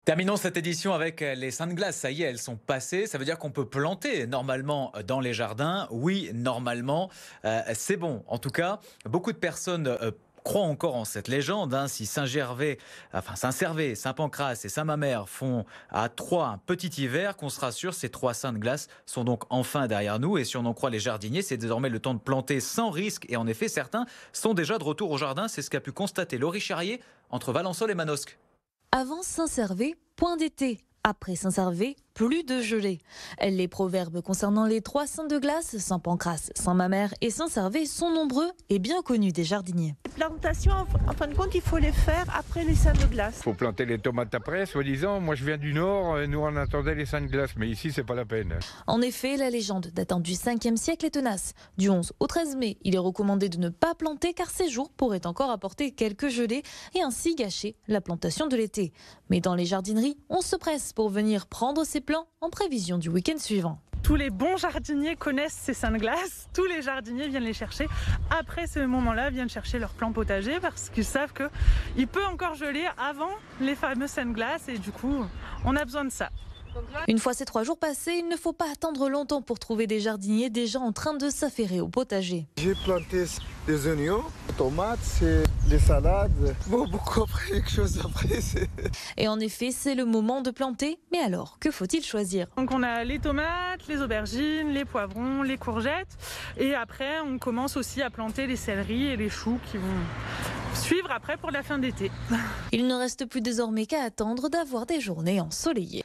Terminons cette édition avec les saintes glaces. Ça y est, elles sont passées. Ça veut dire qu'on peut planter normalement dans les jardins. Oui, normalement, c'est bon. En tout cas, beaucoup de personnes croient encore en cette légende. Si Saint-Gervais, enfin Saint-Servais, Saint-Pancrace et Saint-Mamère font à Troyes un petit hiver, qu'on se rassure, ces trois saintes glaces sont donc enfin derrière nous. Et si on en croit les jardiniers, c'est désormais le temps de planter sans risque. Et en effet, certains sont déjà de retour au jardin. C'est ce qu'a pu constater Laurie Charrier entre Valençol et Manosque. Avant Saint-Servais, point d'été. Après Saint-Servais, plus de gelée. Les proverbes concernant les trois saints de glace, Saint-Pancrace, Saint-Mamère et Saint-Servais, sont nombreux et bien connus des jardiniers. Les plantations, en fin de compte, il faut les faire après les saints de glace. Il faut planter les tomates après, soi-disant. Moi, je viens du Nord, nous on attendait les saints de glace, mais ici, c'est pas la peine. En effet, la légende datant du 5e siècle est tenace. Du 11 au 13 mai, il est recommandé de ne pas planter car ces jours pourraient encore apporter quelques gelées et ainsi gâcher la plantation de l'été. Mais dans les jardineries, on se presse pour venir prendre ses plants en prévision du week-end suivant. Tous les bons jardiniers connaissent ces saints de glace. Tous les jardiniers viennent les chercher. Après ce moment-là, viennent chercher leurs plants potagers parce qu'ils savent qu'il peut encore geler avant les fameux saints de glace et du coup, on a besoin de ça. Une fois ces 3 jours passés, il ne faut pas attendre longtemps pour trouver des jardiniers déjà en train de s'affairer au potager. J'ai planté des oignons, des tomates, des salades. Bon, beaucoup après, quelque chose après. Et en effet, c'est le moment de planter. Mais alors, que faut-il choisir? Donc on a les tomates, les aubergines, les poivrons, les courgettes. Et après, on commence aussi à planter les céleris et les choux qui vont suivre après pour la fin d'été. Il ne reste plus désormais qu'à attendre d'avoir des journées ensoleillées.